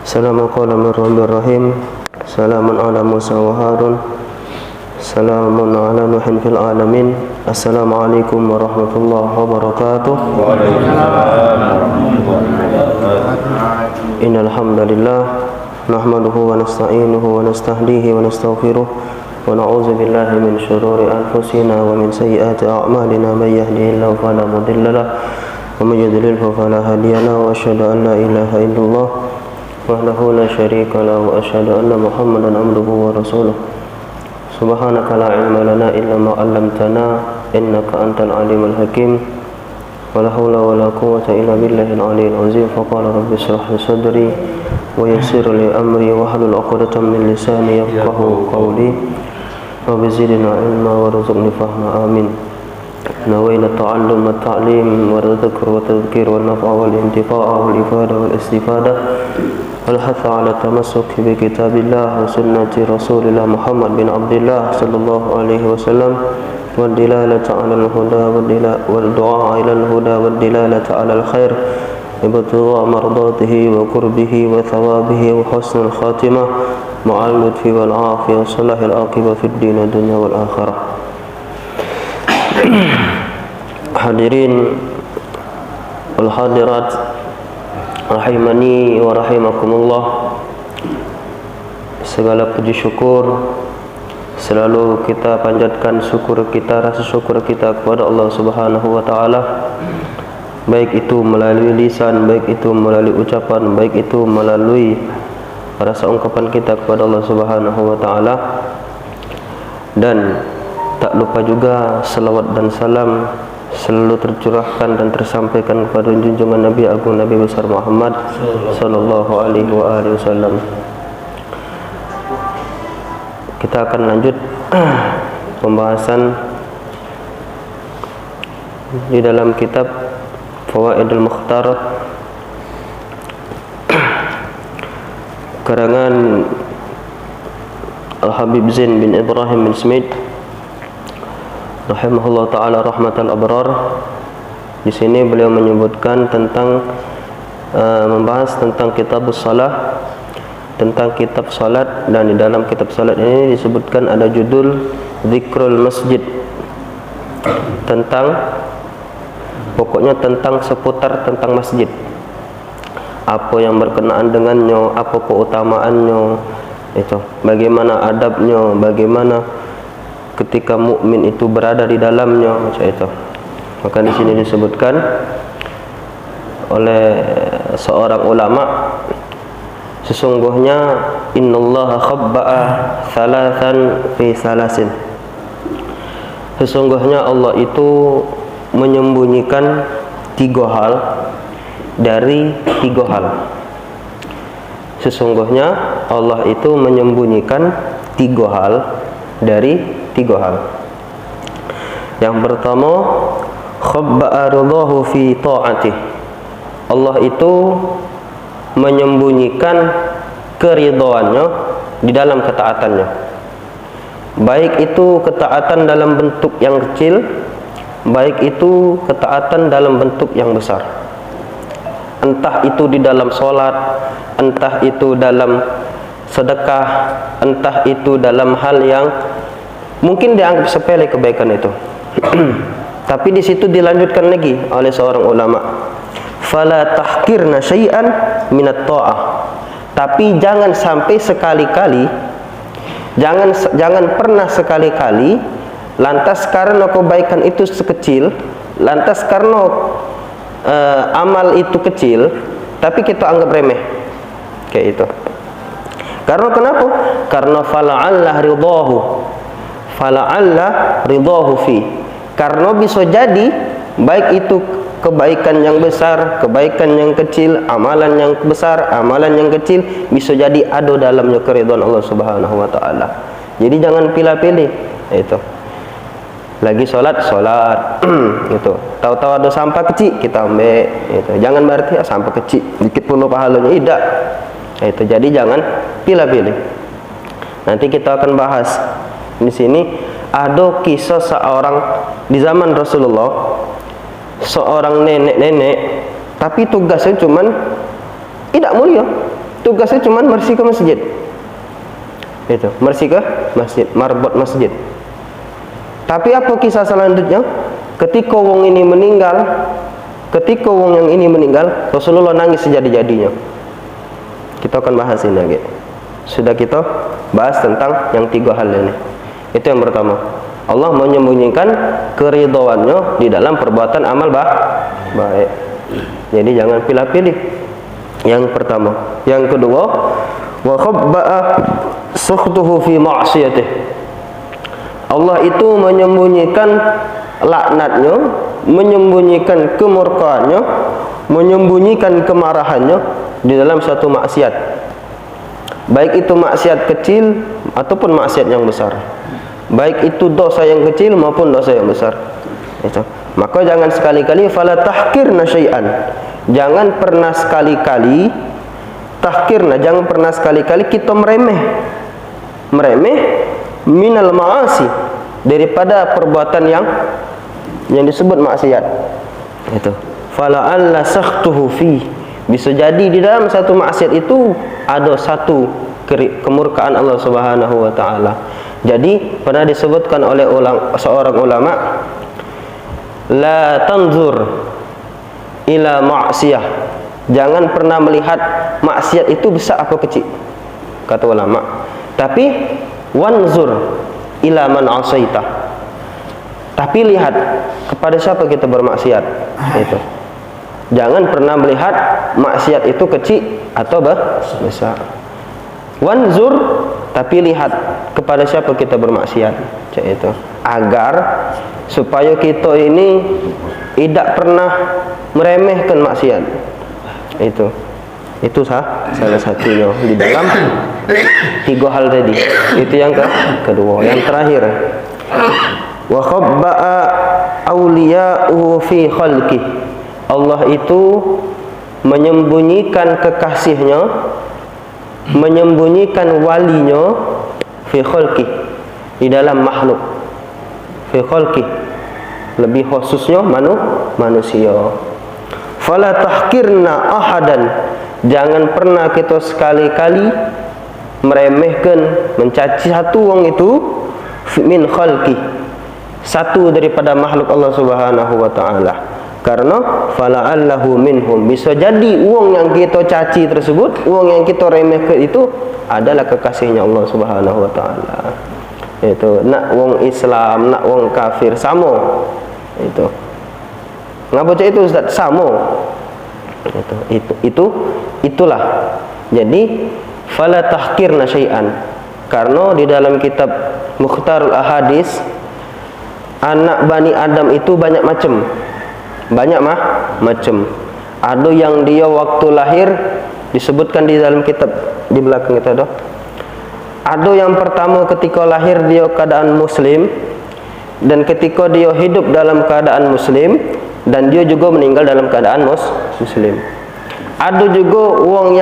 Salamun qawlan min rabbir rahim. Salamun ala Musa wa Harun. Salamun ala Nuhin fil alamin. Assalamualaikum warahmatullahi wabarakatuh. Innal hamdalillah nahmaduhu wa nasta'inuhu wa nastahdihi wa nastaghfiruh wa na'udzu billahi min shururi anfusina wa min sayyiati a'malina may yahdihillahu fala mudilla lahu wa may yudlil fala hadiya lahu wa asyhadu an la ilaha illallah wahdahu la syarika lahu wa asyhadu anna Muhammadan abduhu wa rasuluh. Subhanaka la ilma lana illa ma 'allamtana innaka antal alimul hakim. Wala haula wala quwwata illa billahil aliyyil azim. Faqala rabbi ishrah li sadri wa yassir li amri wahlul 'uqdatam min lisani yafqahu qawli. Rabbi zidna ilma warzuqni fahma amin. Nawaitu ta'allum wa ta'lim wa dzikr wa tadhkir wa naf'a wal intifa'a wal ifada wal istifadah wal hatha 'ala tamassuki bi kitabillah wa sunnati rasulillah Muhammad bin Abdullah sallallahu alaihi wasallam. والدلالة على الهدى والدعاء إلى الهدى والدلالة على الخير ابتغاء مرضاته وقربه وثوابه وحسن الخاتمة مع اللطف والعافية وصلاح العاقبة في الدين والدنيا والآخرة. Hadirin wal hadirat rahimani wa rahimakumullah. Segala puji syukur selalu kita panjatkan rasa syukur kita kepada Allah Subhanahu wa taala, baik itu melalui lisan, baik itu melalui ucapan, baik itu melalui rasa ungkapan kita kepada Allah Subhanahu wa taala. Dan tak lupa juga selawat dan salam selalu tercurahkan dan tersampaikan kepada junjungan Nabi Agung Nabi besar Muhammad sallallahu alaihi wasallam. Kita akan lanjut pembahasan di dalam kitab Fawaidul Mukhtar karangan Al-Habib Zain bin Ibrahim bin Smith rahimahullah taala rahmatal abrar. Di sini beliau menyebutkan tentang membahas tentang kitabus shalah, tentang kitab salat, dan di dalam kitab salat ini disebutkan ada judul Zikrul Masjid, pokoknya tentang seputar tentang masjid, apa yang berkenaan dengannya, apa keutamaannya, itu bagaimana adabnya, bagaimana ketika mukmin itu berada di dalamnya, macam itu. Maka di sini disebutkan oleh seorang ulama, sesungguhnya innallaha khabba'a thalathan fi salasin. Sesungguhnya Allah itu menyembunyikan 3 hal dari 3 hal. Sesungguhnya Allah itu menyembunyikan 3 hal dari 3 hal. Yang pertama, khabba'a ridahu fi ta'atih. Allah itu menyembunyikan keridhaannya di dalam ketaatannya, baik itu ketaatan dalam bentuk yang kecil, baik itu ketaatan dalam bentuk yang besar, entah itu di dalam sholat, entah itu dalam sedekah, entah itu dalam hal yang mungkin dianggap sepele kebaikan itu. Tapi di situ dilanjutkan lagi oleh seorang ulama, fala tahkirna syai'an minat ta'ah. Tapi jangan sampai sekali-kali, jangan pernah sekali-kali lantas karena kebaikan itu sekecil, lantas karena amal itu kecil, tapi kita anggap remeh kayak itu. Karena kenapa? Karena fala'alla ridahu fi. Karena bisa jadi baik itu kebaikan yang besar, kebaikan yang kecil, amalan yang besar, amalan yang kecil, bisa jadi ada dalamnya keridhaan Allah Subhanahu wa taala. Jadi jangan pilih-pilih itu. Lagi sholat gitu. Tahu-tahu ada sampah kecil kita ambil itu. Jangan berarti sampah kecil dikit pun pahalanya, tidak. Itu. Jadi jangan pilih-pilih. Nanti kita akan bahas di sini ada kisah seorang di zaman Rasulullah, seorang nenek-nenek, tapi tugasnya cuman tidak mulia. Tugasnya cuma bersih ke masjid. Itu, bersih ke masjid, marbot masjid. Tapi apa kisah selanjutnya? Ketika wong ini meninggal, yang ini meninggal, Rasulullah nangis sejadi-jadinya. Kita akan bahas ini lagi. Sudah kita bahas tentang yang 3 hal ini. Itu yang pertama. Allah menyembunyikan keridhaannya di dalam perbuatan amal baik. Jadi jangan pilih-pilih. Yang pertama. Yang kedua, wa khabba'a sukhtuhu fi ma'siyatih. Allah itu menyembunyikan laknatnya, menyembunyikan kemurkaannya, menyembunyikan kemarahannya di dalam satu maksiat. Baik itu maksiat kecil ataupun maksiat yang besar. Baik itu dosa yang kecil maupun dosa yang besar. Itu. Maka jangan sekali-kali fala tahqirna syai'an. Jangan pernah sekali-kali tahqirna, jangan pernah sekali-kali kita meremeh minal ma'asi, daripada perbuatan yang disebut maksiat. Itu. Fala alla sakhtuhu fi. Bisa jadi di dalam satu maksiat itu ada satu kemurkaan Allah Subhanahu wa taala. Jadi pernah disebutkan oleh seorang ulama, la tanzur ila ma'siyah. Jangan pernah melihat maksiat itu besar apa kecil, kata ulama. Tapi wanzur ila man asaita. Tapi lihat kepada siapa kita bermaksiat. Itu. Jangan pernah melihat maksiat itu kecil atau besar. Wanzur, tapi lihat kepada siapa kita bermaksiat. Itu. Agar supaya kita ini tidak pernah meremehkan maksiat. Itu salah satunya di dalam 3 hal tadi. Itu yang kedua. Yang terakhir, wa khabba'a awliya'uhu fi khalqih. Allah itu menyembunyikan kekasihnya, menyembunyikan walinya fi khalqih, di dalam makhluk. Fi khalqih, lebih khususnya manusia. Fala tahqirna ahadan. Jangan pernah kita sekali-kali meremehkan, mencaci satu wong itu min khalqih, satu daripada makhluk Allah Subhanahu wa taala. Karena fala'allahu minhum, bisa jadi wong yang kita caci tersebut, wong yang kita remehkan itu adalah kekasihnya Allah Subhanahu wa taala. Itu nak wong Islam, nak wong kafir sama. Itu. Ngapa cak itu Ustaz? Sama. Itulah. Jadi fala tahqirna syai'an. Karena di dalam kitab Mukhtarul Ahadis, anak Bani Adam itu banyak macam. Ada yang dia waktu lahir, disebutkan di dalam kitab di belakang kita dah. Ada yang pertama ketika lahir dia keadaan muslim, dan ketika dia hidup dalam keadaan muslim, dan dia juga meninggal dalam keadaan muslim. Ada juga wong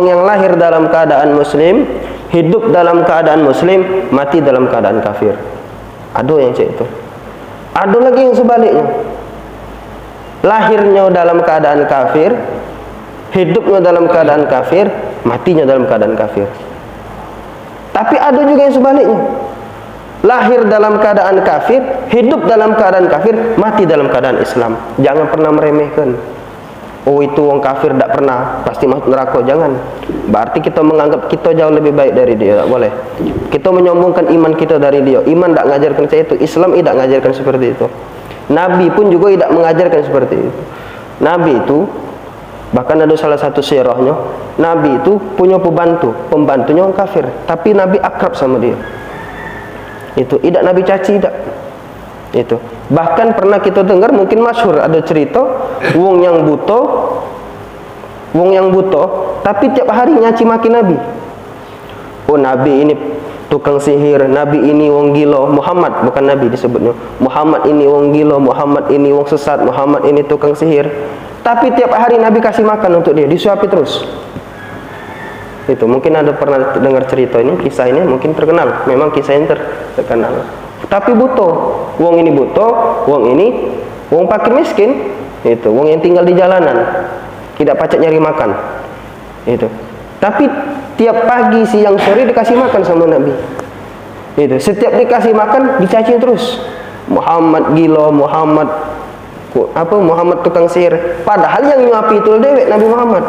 yang lahir dalam keadaan muslim, hidup dalam keadaan muslim, mati dalam keadaan kafir. Ada yang cek itu. Ada lagi yang sebaliknya. Lahirnya dalam keadaan kafir, hidupnya dalam keadaan kafir, matinya dalam keadaan kafir. Tapi ada juga yang sebaliknya. Lahir dalam keadaan kafir, hidup dalam keadaan kafir, mati dalam keadaan Islam. Jangan pernah meremehkan. Oh itu orang kafir tak pernah pasti masuk neraka. Jangan. Berarti kita menganggap kita jauh lebih baik dari dia. Tak boleh. Kita menyombongkan iman kita dari dia. Iman tak mengajarkan saya itu. Islam tidak mengajarkan seperti itu. Nabi pun juga tidak mengajarkan seperti itu. Nabi itu, bahkan ada salah satu sirahnya, Nabi itu punya pembantunya orang kafir, tapi Nabi akrab sama dia. Itu tidak Nabi caci, tidak. Itu bahkan pernah kita dengar, mungkin masyhur ada cerita wong yang buta tapi tiap hari nyaci maki Nabi. Oh Nabi ini tukang sihir, Nabi ini wong gila. Muhammad, bukan Nabi disebutnya, Muhammad ini wong gila, Muhammad ini wong sesat, Muhammad ini tukang sihir. Tapi tiap hari Nabi kasih makan untuk dia, disuapi terus. Itu mungkin ada pernah dengar cerita ini, kisah ini mungkin terkenal. Memang kisah ini terkenal. Tapi buta, wong ini buta, wong ini wong fakir miskin. Itu wong yang tinggal di jalanan. tidak pacak nyari makan. Itu. Tapi tiap pagi, siang, sore dikasih makan sama Nabi. Itu. Setiap dikasih makan dicaci terus. Muhammad gila, Muhammad tukang sihir. Padahal yang nyuapi itu dewek Nabi Muhammad.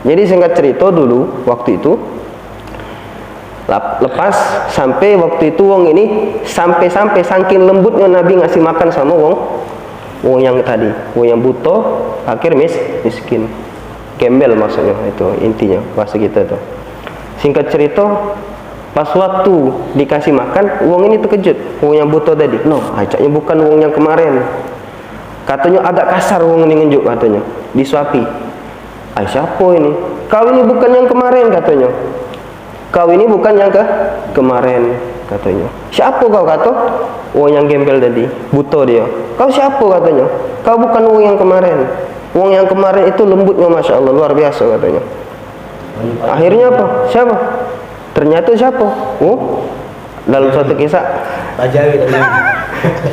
Jadi singkat cerita dulu waktu itu lepas sampai waktu itu wong ini sampai saking lembutnya Nabi ngasih makan sama wong yang tadi, wong yang buta, akhir miskin, gembel maksudnya, itu intinya bahasa kita tuh. Singkat cerita, pas waktu dikasih makan, wong ini terkejut, wong yang buta tadi. No, ajaknya bukan wong yang kemarin. Katanya agak kasar wong ini nunjuk, katanya disuapi. Siapa ini? Kau ini bukan yang kemarin, katanya. Kau ini bukan yang kemarin, katanya. Siapa kau, kata? Wong yang gembel tadi, buta dia. Kau siapa, katanya? Kau bukan wong yang kemarin. Wong yang kemarin itu lembutnya Masya Allah, luar biasa, katanya. Akhirnya apa? Siapa? Ternyata siapa? Oh, dalam suatu kisah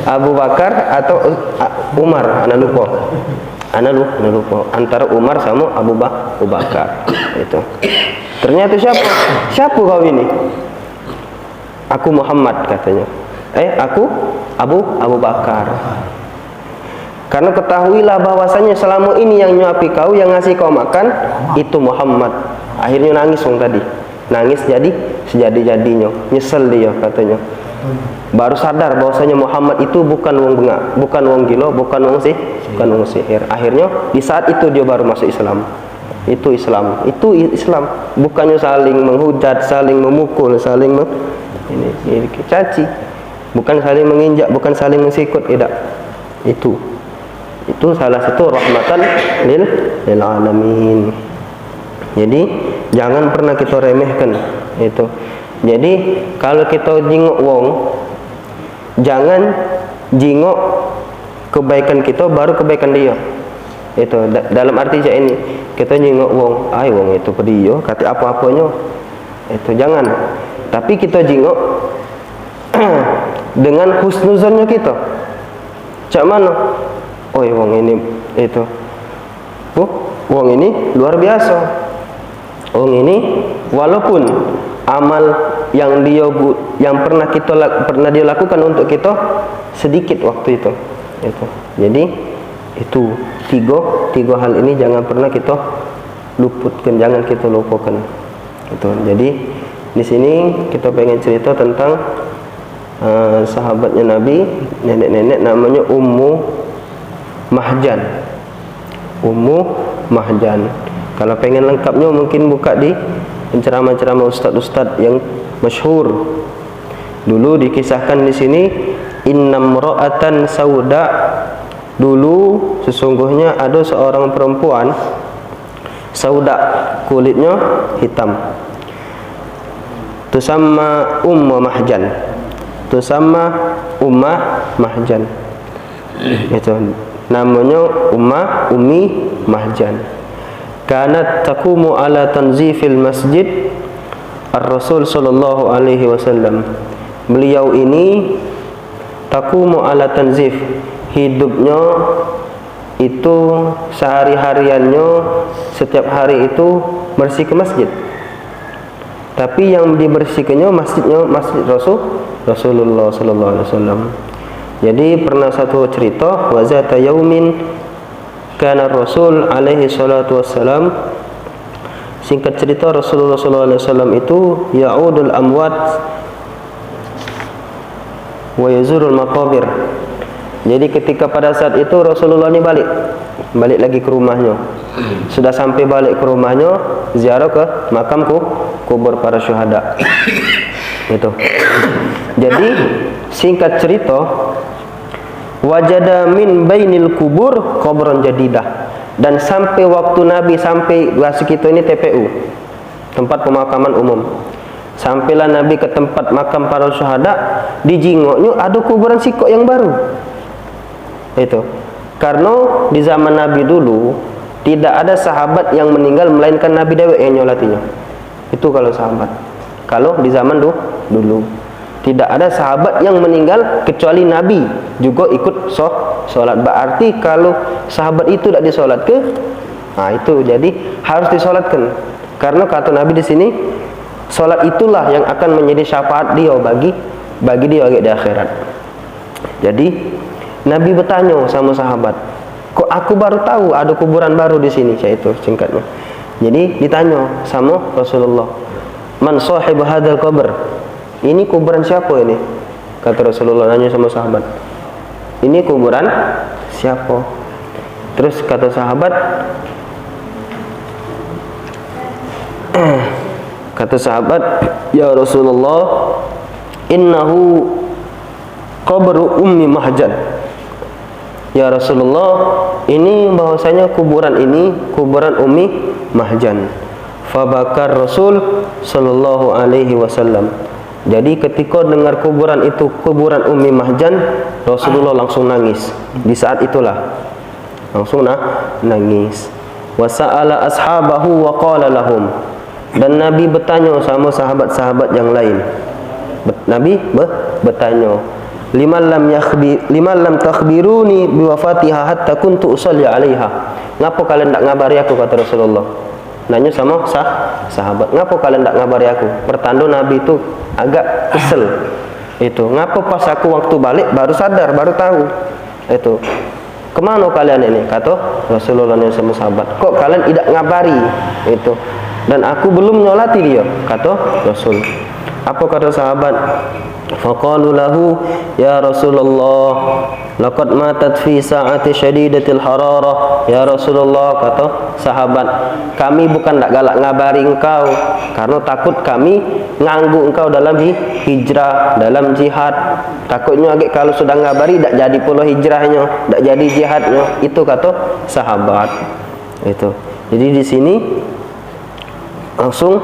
Abu Bakar atau Umar, anak lupa antara Umar sama Abu Bakar. Itu. Ternyata siapa kau ini? Aku Muhammad, katanya. Aku Abu Bakar. Karena ketahuilah bahwasanya selama ini yang nyuapi kau, yang ngasih kau makan itu Muhammad. Akhirnya nangis wong tadi. Nangis jadi sejadi-jadinya. Nyesel dia, katanya. Baru sadar bahwasanya Muhammad itu bukan wong bengak, bukan wong gila, bukan wong sihir. Akhirnya di saat itu dia baru masuk Islam. Itu Islam, bukannya saling menghujat, saling memukul, saling ini caci, bukan saling menginjak, bukan saling mensikut, tidak. Itu salah satu rahmatan lil alamin. Jadi jangan pernah kita remehkan itu. Jadi kalau kita jingok wong, jangan jingok kebaikan kita baru kebaikan dia. Itu dalam arti ini kita jingok wong, wong itu pedio, kata apa-apanya. Itu jangan. Tapi kita jingok dengan husnuzonnya kita. Cak mana? Wong ini itu. Wong ini luar biasa. Wong ini walaupun amal yang pernah dia lakukan untuk kita sedikit waktu itu. Jadi itu tiga hal ini jangan pernah kita luputkan, jangan kita lupakan. Jadi di sini kita pengen cerita tentang sahabatnya Nabi, nenek-nenek namanya Ummu Mahjan. Kalau pengen lengkapnya mungkin buka di ceramah-ceramah ustaz-ustaz yang masyhur. Dulu dikisahkan di sini, innam ra'atan sauda. Dulu sesungguhnya ada seorang perempuan sauda, kulitnya hitam. Tusamma Ummah Mahjan. Itu namanya Ummi Mahjan. Kanat taqumu ala tanzifil masjid ar-Rasul sallallahu alaihi wasallam. Beliau ini taqumu ala tanzif, hidupnya itu sehari-hariannya setiap hari itu bersih ke masjid. Tapi yang dibersihkannya masjid Rasulullah sallallahu alaihi wasallam. Jadi pernah satu cerita, wa zata yaumin kana Rasul alaihi salatu wassalam, singkat cerita Rasulullah sallallahu alaihi wasallam itu ya'udul amwat wa yazurul maqabir. Jadi ketika pada saat itu Rasulullah ini balik lagi ke rumahnya. Sudah sampai balik ke rumahnya, ziarah ke makam kubur para syuhada. Itu. Jadi singkat cerita, wajada min bainil kubur qabran jadidah. Dan sampai waktu Nabi sampai bahasa kita ini TPU, tempat pemakaman umum. Sampailah Nabi ke tempat makam para syuhada, di jingoknya ada kuburan sikok yang baru. Itu. Karena di zaman Nabi dulu tidak ada sahabat yang meninggal melainkan Nabi dewek yang nyolatinya. Itu kalau sahabat. Kalau di zaman dulu tidak ada sahabat yang meninggal kecuali Nabi juga ikut sholat. Berarti kalau sahabat itu tidak disolat ke, Nah, itu jadi harus disolatkan. Karena kata Nabi di sini, solat itulah yang akan menjadi syafaat dia bagi dia di akhirat. Jadi Nabi bertanya sama sahabat, kok aku baru tahu ada kuburan baru di sini, yaitu singkatnya. Jadi ditanya sama Rasulullah, man sahib hadzal qabr? Ini kuburan siapa ini? Kata Rasulullah nanya sama sahabat, ini kuburan siapa? Terus kata sahabat, ya Rasulullah, innahu qabru ummi mahjan. Ya Rasulullah, ini bahwasanya kuburan ini kuburan Ummi Mahjan. Fabakar Rasul sallallahu alaihi wasallam. Jadi ketika dengar kuburan itu kuburan Ummi Mahjan, Rasulullah langsung nangis. Di saat itulah langsung nangis. Wa sa'ala ashabahu wa qala lahum. Dan Nabi bertanya sama sahabat-sahabat yang lain. Nabi bertanya, liman lam takhbiruni biwafatiha hatta kuntu usalli 'alaiha. Ngapa kalian tak ngabari aku, kata Rasulullah. Nanya sama sahabat, ngapa kalian tak ngabari aku? Pertanda Nabi itu agak kesel. Itu, ngapa pas aku waktu balik baru sadar, baru tahu. Itu. Kemana kalian ini? Kata Rasulullah sama sahabat. Kok kalian tidak ngabari? Itu. Dan aku belum nyolati dia, kata Rasul. Apa kata sahabat? Faqalu lahu, ya Rasulullah, laqad matat fi sa'ati syadidatil hararah. Ya Rasulullah, kata sahabat, kami bukan tak galak ngabari engkau karena takut kami nganggu engkau dalam hijrah, dalam jihad. Takutnya agak kalau sudah ngabari tak jadi pula hijrahnya, tak jadi jihadnya. Itu kata sahabat. Itu. Jadi di sini langsung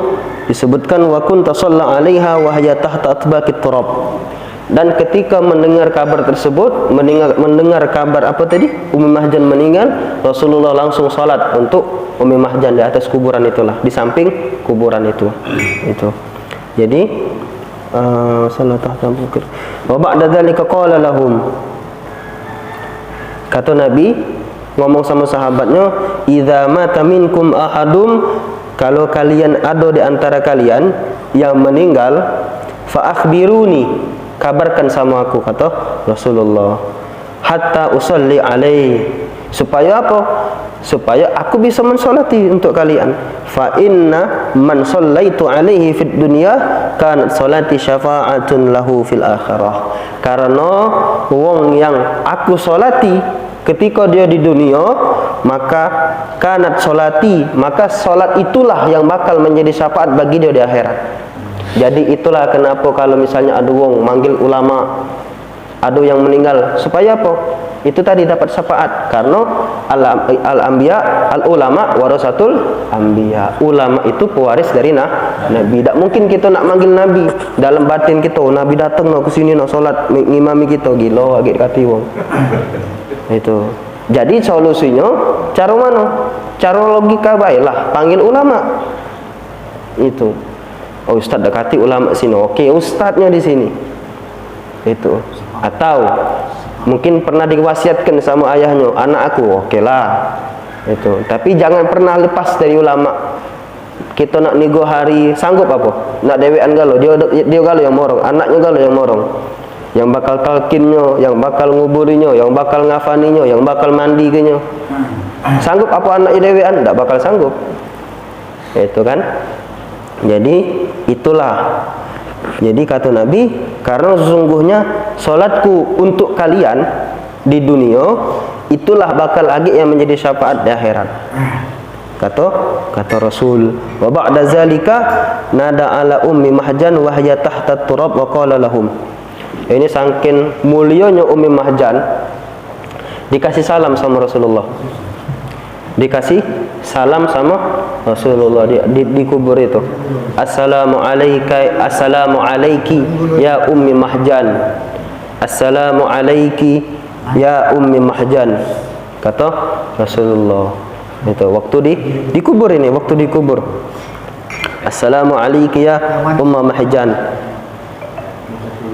disebutkan wa kunta shalla 'alaiha wa hiya tahta atbaqit turab. Dan ketika mendengar kabar tersebut, mendengar kabar apa tadi? Ummi Mahjan meninggal, Rasulullah langsung salat untuk Ummi Mahjan di atas kuburan itulah, di samping kuburan itu. Itu. Jadi salat tahta bukir. Wa ba'da dzalika qala lahum. Kata Nabi ngomong sama sahabatnya, idza mata minkum ahadum, kalau kalian ada di antara kalian yang meninggal, fa akhbiruni, kabarkan sama aku, kata Rasulullah, hatta usalli alaihi, supaya apa? Supaya aku bisa mensolati untuk kalian. Fa inna man sallaitu alaihi fid dunya kanat salati syafa'atun lahu fil akhirah. Karena wong yang aku solati ketika dia di dunia, maka kanat solati, maka solat itulah yang bakal menjadi syafaat bagi dia di akhirat. Jadi itulah kenapa kalau misalnya ada wong manggil ulama, ada yang meninggal, supaya apa? Itu tadi dapat syafaat. Karena al-anbiya, al-ulama warasatul anbiya. Ulama itu pewaris dari Nabi. Tak mungkin kita nak manggil Nabi dalam batin kita, Nabi datang nak ke sini nak solat ngimami kita, gila agak kati wong. Itu. Jadi solusinya cara mana? Cara logika baiklah, panggil ulama. Itu. Oh, ustaz dekati ulama sini. Okey, ustaznya di sini. Itu. Atau mungkin pernah diwasiatkan sama ayahnya, anak aku, okeylah. Itu. Tapi jangan pernah lepas dari ulama. Kita nak nego hari, sanggup apa? Nak dewean galo, dia galo yang morong, anaknya galo yang morong. Yang bakal talkinnya, yang bakal nguburinya, yang bakal ngafaninya, yang bakal mandinya. Sanggup apa anak dewean? Tak bakal sanggup. Itu kan? Jadi itulah. Jadi kata Nabi, karena sesungguhnya solatku untuk kalian di dunia, itulah bakal lagi yang menjadi syafaat di akhirat. Kata Rasul. Wa ba'da zalika nada ala ummi Mahjan wa hiya tahta turab wa qala lahum. Ini saking mulianya Ummi Mahjan, dikasih salam sama Rasulullah. Dikasih salam sama Rasulullah di kubur itu. Assalamu alayki ya Ummi Mahjan. Assalamu alayki ya Ummi Mahjan. Kata Rasulullah. Itu waktu di kubur ini, waktu di kubur. Assalamu alayki ya Ummi Mahjan.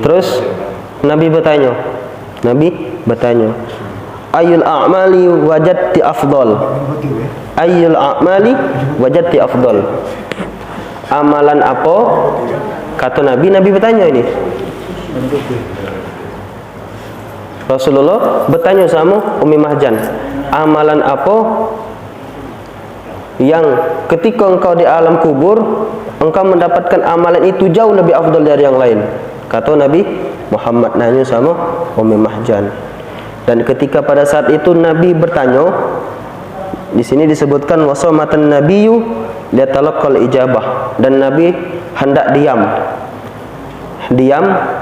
Terus Nabi bertanya, ayul a'mali wajadti afdal, ayyul a'mali wajadti afdal. Amalan apa? Kata Nabi bertanya ini. Rasulullah bertanya sama Ummi Mahjan, amalan apa yang ketika engkau di alam kubur engkau mendapatkan amalan itu jauh lebih afdal dari yang lain? Kata Nabi Muhammad nanya sama Ummi Mahjan. Dan ketika pada saat itu Nabi bertanya, di sini disebutkan wasamatan nabiyyu liyatalaqal ijabah, dan Nabi hendak diam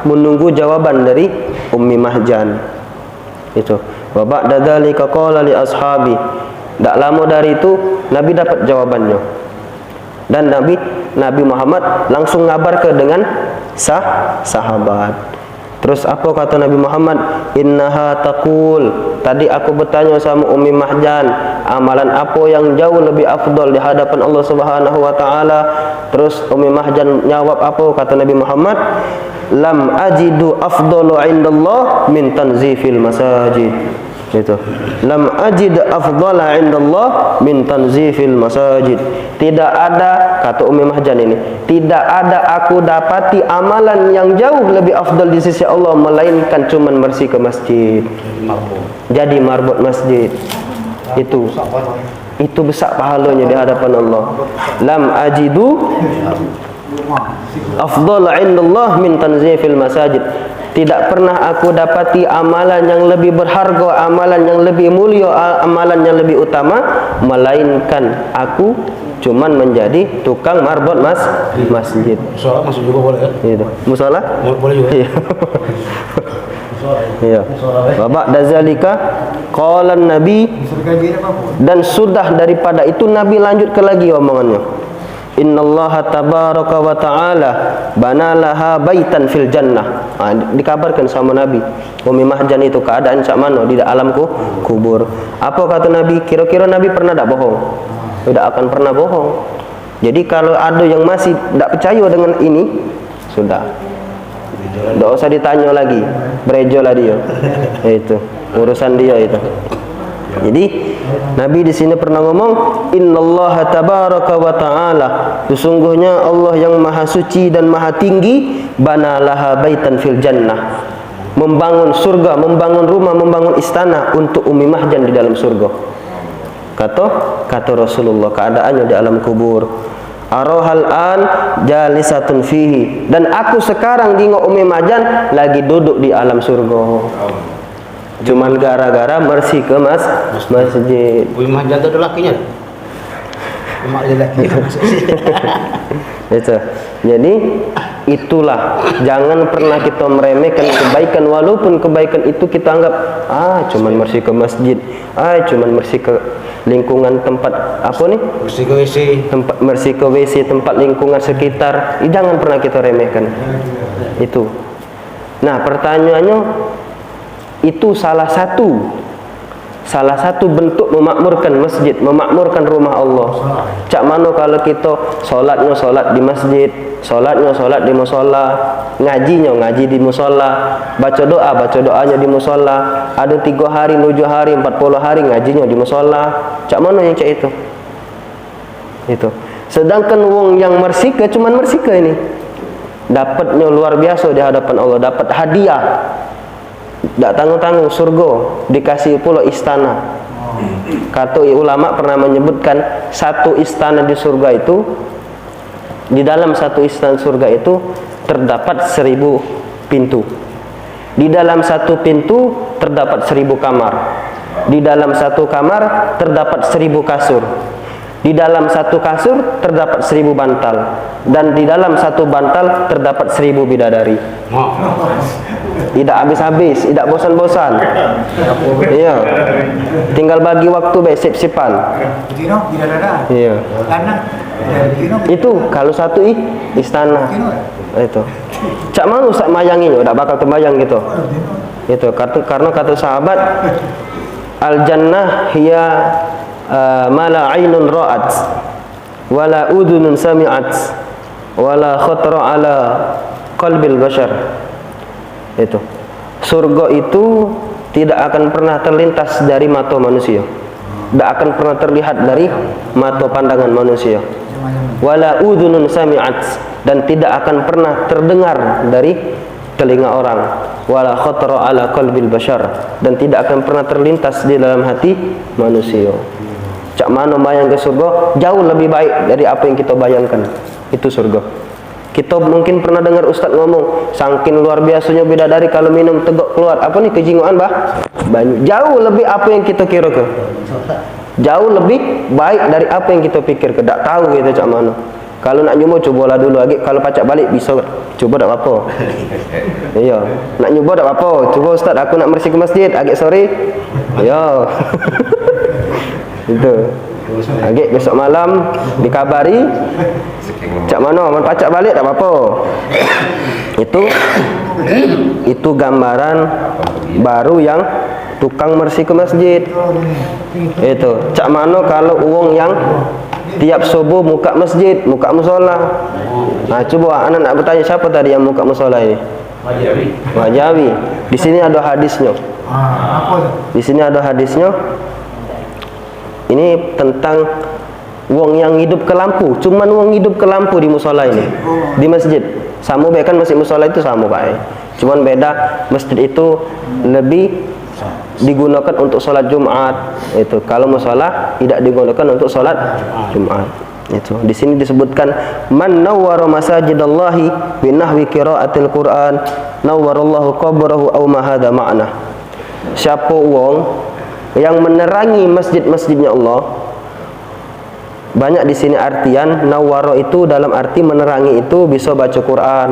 menunggu jawaban dari Ummi Mahjan. Itu. Wa ba'da dzalika qala li ashabi. Tak lama dari itu Nabi dapat jawabannya. Dan Nabi Muhammad langsung ngabar ke dengan sahabat. Terus apa kata Nabi Muhammad? Innaha taqul. Tadi aku bertanya sama Ummi Mahjan, amalan apa yang jauh lebih afdal di hadapan Allah Subhanahu wa taala? Terus Ummi Mahjan jawab apa kata Nabi Muhammad? Lam ajidu afdalu indallah min tanzifil masajid. Itu. Lam ajid afdala indallah min tanzifil masajid. Tidak ada, kata Ummi Mahjan ini, tidak ada aku dapati amalan yang jauh lebih afdal di sisi Allah melainkan cuman bersih ke masjid. Jadi marbot masjid. Itu besar pahalanya di hadapan Allah. Lam ajidu afdala indallah min tanzifil masajid. Tidak pernah aku dapati amalan yang lebih berharga, amalan yang lebih mulia, amalan yang lebih utama, melainkan aku cuman menjadi tukang marbot masjid. Musola masuk juga boleh ya? Gitu. Musola? Boleh juga. Iya. Iya. Babak dazalika qala Nabi, dan sudah daripada itu Nabi lanjut ke lagi omongannya. Innallaha tabaraka wa ta'ala banalaha baitan fil jannah. Dikabarkan sama Nabi Ummi Mahjan itu keadaan cak mana di alam kubur. Apa kata Nabi? Kira-kira Nabi pernah tak bohong? Tidak akan pernah bohong. Jadi kalau ada yang masih tak percaya dengan ini, sudah, tidak usah ditanya lagi, berejolah dia. Itu urusan dia itu. Jadi Nabi di sini pernah ngomong, Innallaha tabaraka wa ta'ala, sesungguhnya Allah yang maha suci dan maha tinggi, banalaha baitan fil jannah, membangun surga, membangun rumah, membangun istana untuk Ummi Mahjan di dalam surga. Kata Rasulullah, keadaannya di alam kubur. Arohal an jalisatun fihi, dan aku sekarang tengok Ummi Mahjan lagi duduk di alam surga. Cuman gara-gara bersih ke masjid. Ummi Mahjan itu ada lakinya. Emak lelaki. Itu. Jadi itulah, jangan pernah kita meremehkan kebaikan, walaupun kebaikan itu kita anggap cuman bersih ke masjid, cuman bersih ke lingkungan tempat apa nih? Bersih ke WC. Tempat bersih ke WC, tempat lingkungan sekitar. Jangan pernah kita remehkan. Itu. Nah, pertanyaannya, itu salah satu bentuk memakmurkan masjid, memakmurkan rumah Allah. Cak mana kalau kita solatnya solat di masjid, solatnya solat di musola, ngajinya ngaji di musola, baca doanya di musola. Ada 3 hari, 7 hari, 40 hari ngajinya di musola. Cak mana yang cak itu? Itu. Sedangkan wong yang mersika cuman mersika ini, dapatnya luar biasa di hadapan Allah, dapat hadiah. Tak tanggung-tanggung surga, dikasih pula istana. Kata ulama pernah menyebutkan satu istana di surga itu, di dalam satu istana surga itu terdapat 1000 pintu. Di dalam satu pintu terdapat 1000 kamar. Di dalam satu kamar terdapat 1000 kasur. Di dalam satu kasur terdapat 1000 bantal, dan di dalam satu bantal terdapat 1000 bidadari. Tidak habis-habis, tidak bosan-bosan. Iya. Tinggal bagi waktu sip-sipan. Iya. Itu kalau satu istana. Itu. Cak mau sak mayangi, udah bakal terbayang gitu. Itu karena kata sahabat, al jannah hiya mala ainun ra'at wala udhunun sami'at wala khatara ala qalbil bashar. Itu surga itu tidak akan pernah terlintas dari mata manusia, tidak akan pernah terlihat dari mata pandangan manusia. Wala udhunun sami'at, dan tidak akan pernah terdengar dari telinga orang. Wala khatara ala qalbil bashar, dan tidak akan pernah terlintas di dalam hati manusia. Cak mana bayang ke surga jauh lebih baik dari apa yang kita bayangkan. Itu surga. Kita mungkin pernah dengar ustaz ngomong, saking luar biasanya bidadari kalau minum tegak keluar apa nih kejinguan bah banyak. Jauh lebih apa yang kita kira ke, jauh lebih baik dari apa yang kita pikir ke. Tak tahu kita cak mana. Kalau nak nyoba cobalah dulu lagi. Kalau pacak balik bisa coba tak apa. Iya, nak nyoba tak apa. Coba ustaz aku nak bersih ke masjid agak sore. Ya. Itu. Agak besok malam dikabari. Cak mana man pacak balik tak apa. Itu gambaran baru yang tukang bersih ke masjid. Itu. Cak mana kalau uang yang tiap subuh muka masjid, muka musola. Nah, coba anak nak bertanya siapa tadi yang muka musola ini? Wajawi. Di sini ada hadisnya. Di sini ada hadisnya. Ini tentang wong yang hidup ke lampu. Cuman wong hidup ke lampu di musola ini, di masjid. Sama kan masjid musola itu sama Pak. Cuman beda, masjid itu lebih digunakan untuk sholat Jumat. Itu kalau musola tidak digunakan untuk sholat Jumat. Itu di sini disebutkan man nawwara masajidallahi binahwi qiraatil Quran nawwarallahu qabrahu aw ma hadza ma'na. Siapa wong yang menerangi masjid-masjidnya Allah. Banyak di sini artian nawwara itu dalam arti menerangi itu bisa baca Quran.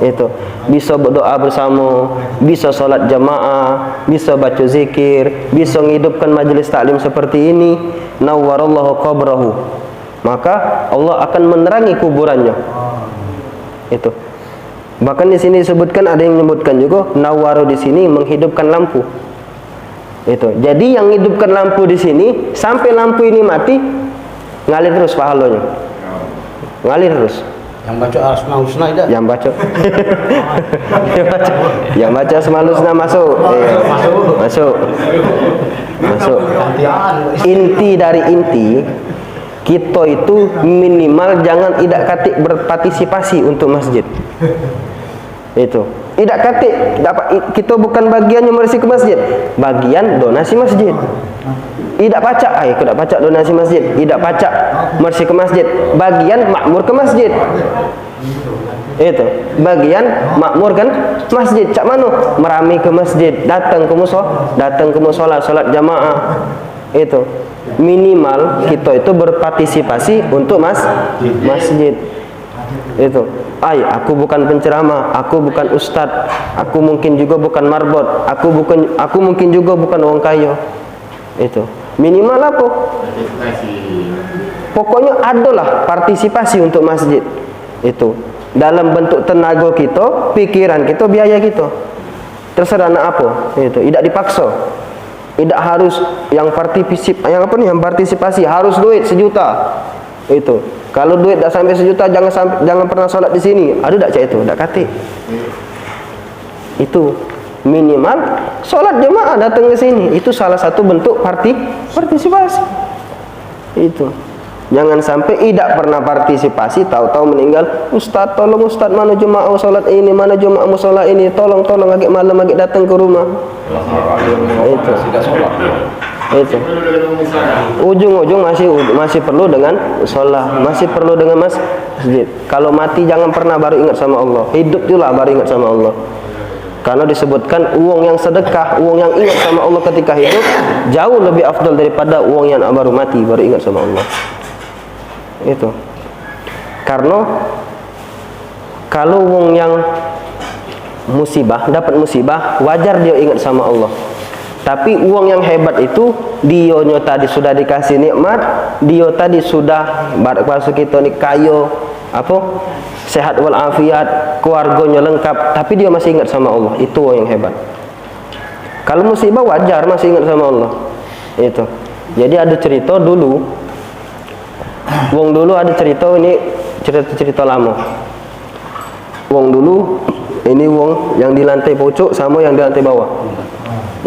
Itu bisa berdoa bersama, bisa sholat jamaah, bisa baca zikir, bisa menghidupkan majelis taklim seperti ini. Nawwarallahu qabrahu, maka Allah akan menerangi kuburannya. Itu bahkan di sini disebutkan, ada yang menyebutkan juga nawwaru di sini menghidupkan lampu. Itu jadi yang hidupkan lampu di sini sampai lampu ini mati ngalir terus pahalanya, ngalir terus. Yang baca Asmaul Husna tidak? Yang baca yang baca Asmaul Husna masuk. Iya. Masuk. Inti dari inti kita itu minimal jangan tidak katik berpartisipasi untuk masjid. Itu. Tidak katik dapat, kita bukan bagiannya bersih ke masjid, bagian donasi masjid. Tidak pacak, aku tidak pacak donasi masjid, tidak pacak bersih ke masjid, bagian makmur ke masjid. Itu bagian makmur kan masjid. Cak mana merami ke masjid, datang ke musola, salat jamaah. Itu minimal kita itu berpartisipasi untuk masjid. Itu aku bukan penceramah, aku bukan ustadz, aku mungkin juga bukan marbot, aku mungkin juga bukan orang kaya. Itu minimal apa? Pokoknya adalah partisipasi untuk masjid. Itu dalam bentuk tenaga kita, pikiran kita, biaya kita. Terserah nak apa. Itu tidak dipaksa. Tidak harus yang partisipasi harus duit 1 juta. Itu kalau duit dah sampai 1 juta jangan pernah sholat di sini. Ada tak cak itu? Tak kate. Itu minimal sholat jemaah datang ke sini. Itu salah satu bentuk partisipasi. Itu jangan sampai tidak pernah partisipasi, tahu-tahu meninggal. Ustaz tolong Ustaz, mana jemaah sholat ini, mana jemaah musola ini, tolong agak malam agak datang ke rumah. Itu ujung-ujung masih perlu dengan sholat, masih perlu dengan masjid. Kalau mati jangan pernah baru ingat sama Allah, hidup juga baru ingat sama Allah. Karena disebutkan uang yang sedekah, uang yang ingat sama Allah ketika hidup jauh lebih afdal daripada uang yang baru mati baru ingat sama Allah. Itu karena kalau uang yang musibah, dapat musibah, wajar dia ingat sama Allah. Tapi uang yang hebat itu dionya tadi sudah dikasih nikmat, dia tadi sudah bahasa kita ni kaya, apa? Sehat wal afiat, keluarganya lengkap, tapi dia masih ingat sama Allah. Itu uang yang hebat. Kalau musibah wajar masih ingat sama Allah. Itu. Jadi ada cerita dulu. Wong dulu ada cerita, ini cerita lama. Wong dulu ini wong yang di lantai pojok sama yang di lantai bawah.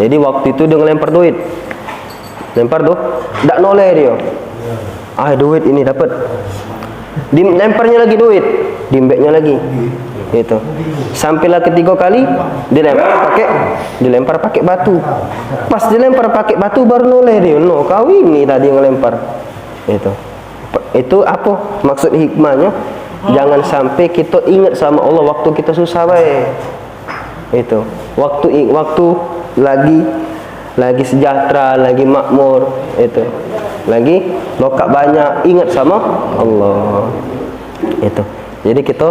Jadi waktu itu dia ngelempar duit. lempar tuh, ndak noleh dia. Duit ini dapat. Lemparnya lagi duit, dimbeknya lagi. Itu. Sampailah ketiga kali dilempar pakai batu. Pas dilempar pakai batu baru noleh dia. No, kau ini tadi ngelempar. Itu apa maksud hikmahnya? Jangan sampai kita ingat sama Allah waktu kita susah baik. Itu. Waktu lagi sejahtera, lagi makmur, itu. Lagi lokak banyak, ingat sama Allah. Itu. Jadi kita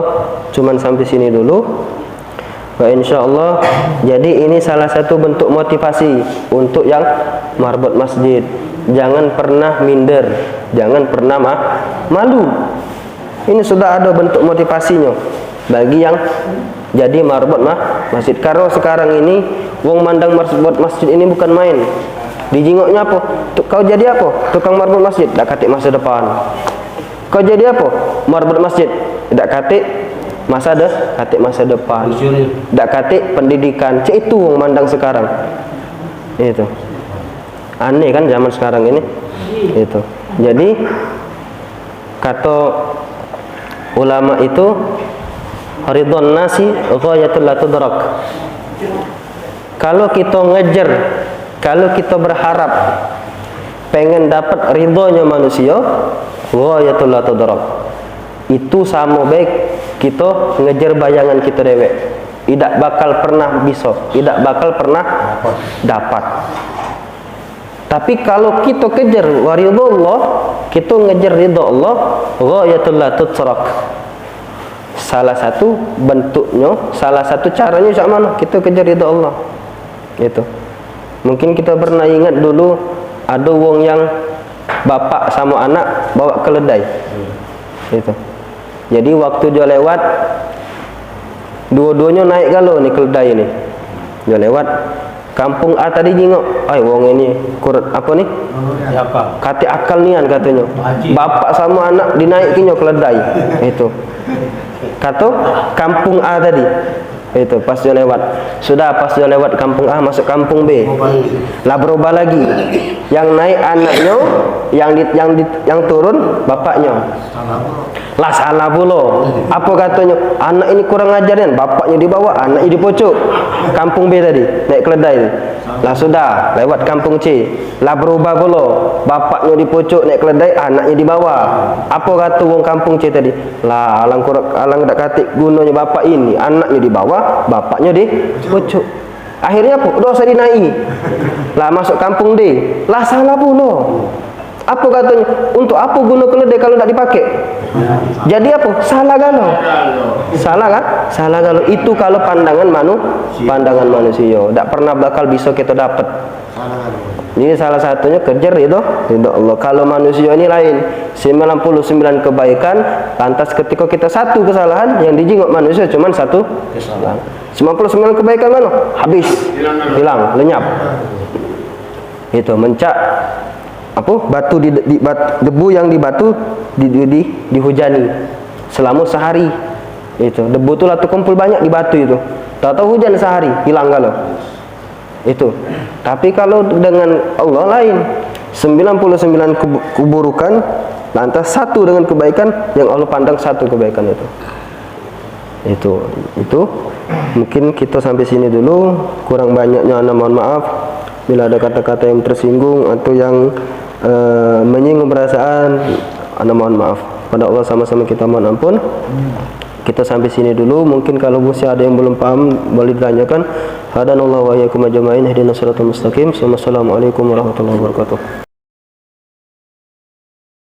cuman sampai sini dulu. Wa insyaallah. Jadi ini salah satu bentuk motivasi untuk yang marbot masjid. Jangan pernah minder, jangan pernah malu. Ini sudah ada bentuk motivasinya bagi yang jadi marbot masjid. Karena sekarang ini wong mandang marbot masjid ini bukan main. Dijingoknya apa? Kau jadi apa? Tukang marbot masjid, dak katik masa depan. Kau jadi apa? Marbot masjid, dak katik masa depan. Dak katik pendidikan. Itu wong mandang sekarang. Itu. Aneh kan zaman sekarang ini. Itu. Jadi kata ulama itu ridwan nasi ghayatul la tudrak. Kalau kita ngejar, kalau kita berharap pengen dapat ridhonya manusia, ghayatul la tudrak, itu sama baik kita ngejar bayangan kita dewek. Tidak bakal pernah bisa, tidak bakal pernah dapat. Tapi kalau kita kejar waridullah, kita ngejar ridha Allah, ghayatul la tudrak. Salah satu bentuknya, salah satu caranya macam mana? Kita kejar ridha Allah. Itu. Mungkin kita pernah ingat dulu ada wong yang bapak sama anak bawa keledai. Itu. Jadi waktu dia lewat, dua-duanya naik galau nih keledai ini. Dia lewat kampung A tadi jingok, wong ini kurut apa nih? Siapa? Kati akal nian katanya. Bapak sama anak dinaikinnya keledai. Itu. Kata kampung A tadi. Itu pas dia lewat. Sudah pas dia lewat kampung A masuk kampung B. Lah berubah lagi. Yang naik anaknya, yang turun bapaknya. Lah salah pula. Apa katanya? Anak ini kurang ajaran, bapaknya dibawa, anaknya di pojok. Kampung B tadi, naik keledai. Lah sudah, lewat kampung C. Lah berubah pula. Bapaknya di pojok naik keledai, anaknya di bawah. Apa kata wong kampung C tadi? Lah alang dak katik gunanya bapak ini, anaknya di bawah, bapaknya di pojok. Akhirnya apa? Dosa dinaiki. Lah masuk kampung D. Lah salah pula. Apa katanya? Untuk apa guna keledai kalau tidak dipakai? Jadi apa? Salah galau. Salah kan? Salah galau. Itu kalau pandangan manusia. Tidak pernah bakal bisa kita dapat. Jadi salah satunya kejar itu Allah. Kalau manusia ini lain, 99 kebaikan, lantas ketika kita satu kesalahan, yang dijingok manusia cuma satu kesalahan. 99 kebaikan mana? Habis, hilang, lenyap. Itu mencak batu debu yang di batu dihujani selama sehari. Itu debu itu lah terkumpul banyak di batu itu. Tahu-tahu hujan sehari, hilang galau. Itu. Tapi kalau dengan Allah lain, 99 keburukan lantas satu dengan kebaikan yang Allah pandang satu kebaikan itu. Itu mungkin kita sampai sini dulu. Kurang banyaknya ana mohon maaf bila ada kata-kata yang tersinggung atau yang menyinggung perasaan, ana mohon maaf. Pada Allah sama-sama kita mohon ampun. Kita sampai sini dulu. Mungkin kalau masih ada yang belum paham boleh ditanyakan. Hadanallahu wa iyyakum ajmain ihdinas siratal mustaqim. Wassalamualaikum warahmatullahi wabarakatuh.